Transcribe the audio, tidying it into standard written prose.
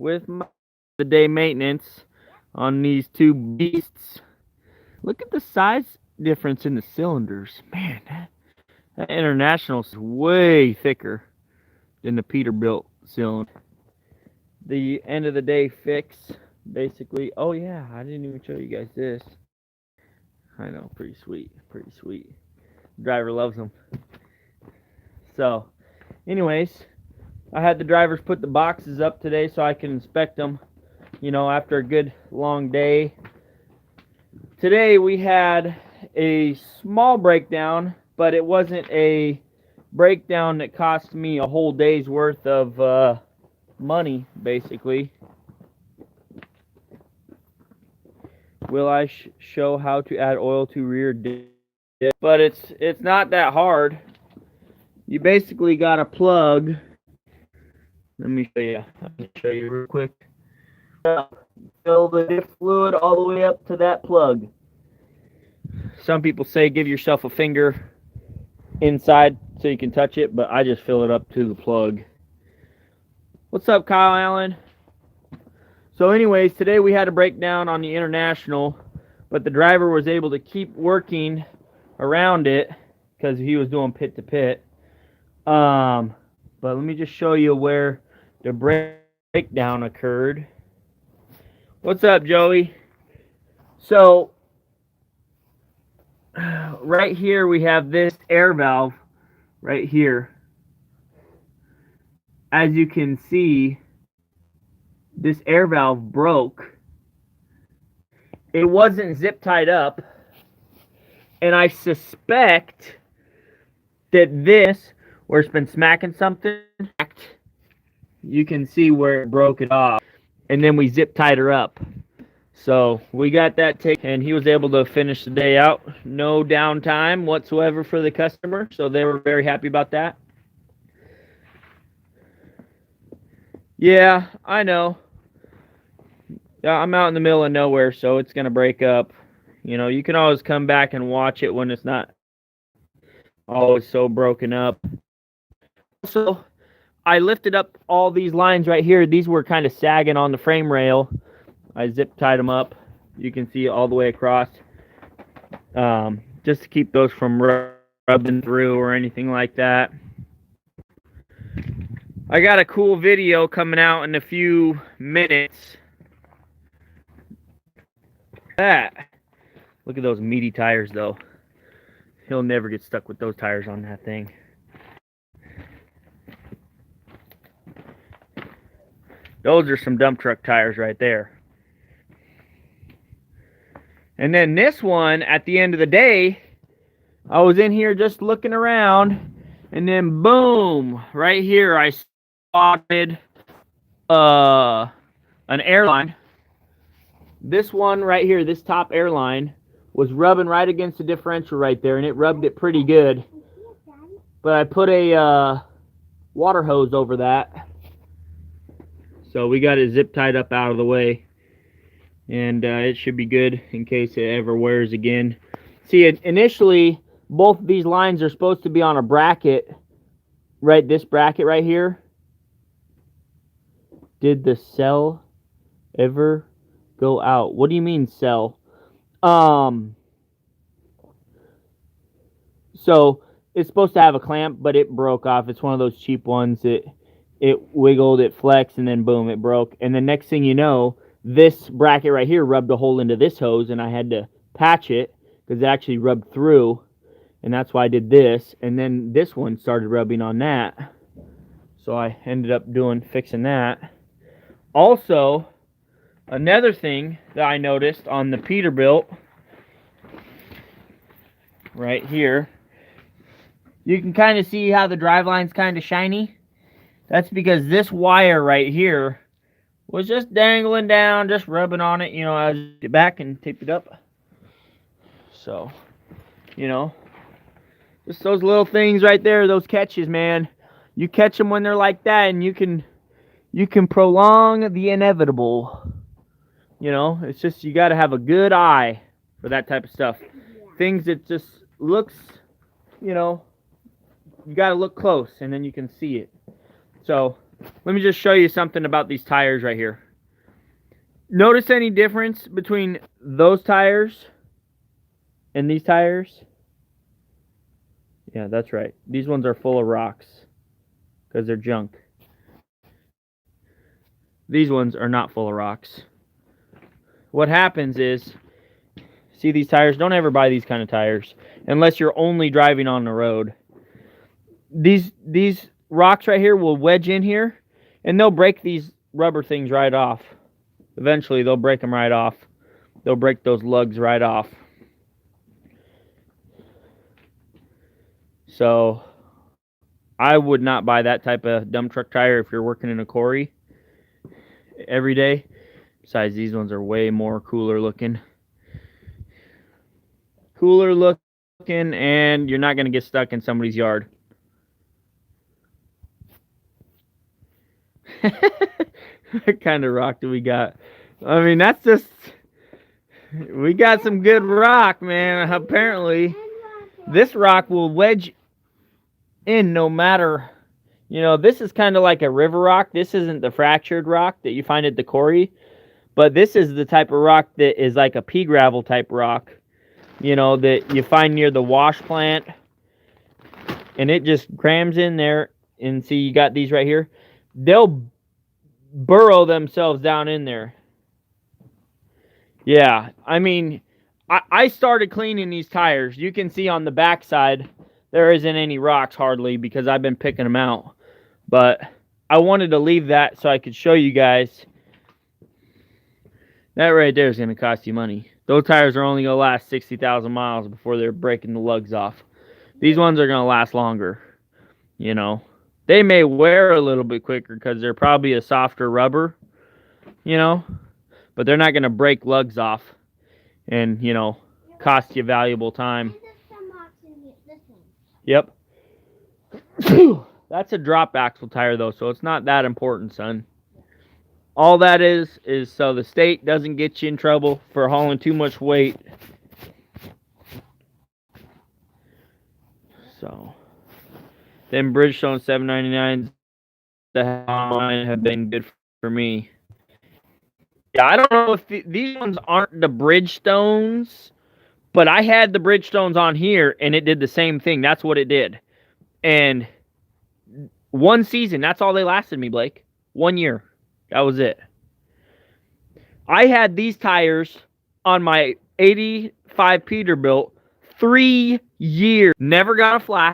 with the day maintenance on these two beasts. Look at the size difference in the cylinders. Man, that International is way thicker than the Peterbilt cylinder. The end of the day fix, basically. Oh yeah, I didn't even show you guys this. I know, pretty sweet, pretty sweet. Driver loves them. So, anyways, I had the drivers put the boxes up today so I can inspect them, after a good long day. Today we had a small breakdown, but it wasn't a breakdown that cost me a whole day's worth of money, basically. Will I show how to add oil to rear diff? But it's not that hard. You basically got to plug. Let me show you. Real quick. Fill the diff fluid all the way up to that plug. Some people say give yourself a finger inside so you can touch it, but I just fill it up to the plug. What's up, Kyle Allen? So anyways, today we had a breakdown on the International, but the driver was able to keep working around it because he was doing pit to pit. But let me just show you where the breakdown occurred. What's up, Joey? So right here we have this air valve right here. As you can see, this air valve broke. It wasn't zip tied up, and I suspect that this, where it's been smacking something, you can see where it broke it off, and then we zip tied her up. So we got that taken, and he was able to finish the day out. No downtime whatsoever for the customer, so they were very happy about that. Yeah, I know. I'm out in the middle of nowhere, so it's going to break up. You can always come back and watch it when it's not always so broken up. So I lifted up all these lines right here. These were kind of sagging on the frame rail. I zip tied them up. You can see all the way across. Just to keep those from rubbing through or anything like that. I got a cool video coming out in a few minutes. Look at those meaty tires, though. He'll never get stuck with those tires on that thing. Those are some dump truck tires right there. And then this one, at the end of the day, I was in here just looking around, and then boom, right here I spotted an airline. This one right here, this top airline, was rubbing right against the differential right there, and it rubbed it pretty good. But I put a water hose over that, so we got it zip tied up out of the way, and it should be good in case it ever wears again. See, initially both of these lines are supposed to be on a bracket, right? This bracket right here. Did the cell ever go out? What do you mean cell? So it's supposed to have a clamp, but it broke off. It's one of those cheap ones. It wiggled, it flexed, and then boom, it broke. And the next thing you know, this bracket right here rubbed a hole into this hose, and I had to patch it because it actually rubbed through, and that's why I did this. And then this one started rubbing on that, so I ended up fixing that. Also, another thing that I noticed on the Peterbilt right here, you can kind of see how the driveline's kind of shiny. That's because this wire right here was just dangling down, just rubbing on it, as you get back and tape it up. So, just those little things right there, those catches, man. You catch them when they're like that, and you can prolong the inevitable. It's just you got to have a good eye for that type of stuff. Things that just looks, you got to look close, and then you can see it. So let me just show you something about these tires right here. Notice any difference between those tires and these tires? Yeah, that's right. These ones are full of rocks because they're junk. These ones are not full of rocks. What happens is, see these tires? Don't ever buy these kind of tires unless you're only driving on the road. These rocks right here will wedge in here, and they'll break these rubber things right off. Eventually, they'll break them right off. They'll break those lugs right off. So, I would not buy that type of dump truck tire if you're working in a quarry every day. Besides, these ones are way more cooler looking. Cooler looking, and you're not going to get stuck in somebody's yard. What kind of rock do we got? I mean, that's just... We got some good rock, man. Apparently, this rock will wedge in no matter... You know, this is kind of like a river rock. This isn't the fractured rock that you find at the quarry. But this is the type of rock that is like a pea gravel type rock. You know, that you find near the wash plant. And it just crams in there. And see, you got these right here. They'll burrow themselves down in there. Yeah, I mean, I started cleaning these tires. You can see on the backside, there isn't any rocks hardly because I've been picking them out. But I wanted to leave that so I could show you guys. That right there is going to cost you money. Those tires are only going to last 60,000 miles before they're breaking the lugs off. These ones are going to last longer, you know. They may wear a little bit quicker because they're probably a softer rubber, you know. But they're not going to break lugs off and, you know, cost you valuable time. Yep. That's a drop axle tire, though, so it's not that important, son. All that is so the state doesn't get you in trouble for hauling too much weight. So, them Bridgestone 799s that have been good for me. Yeah, I don't know if these ones aren't the Bridgestones, but I had the Bridgestones on here, and it did the same thing. That's what it did. And one season, that's all they lasted me, Blake. 1 year. That was it. I had these tires on my 85 Peterbilt 3 years. Never got a flat.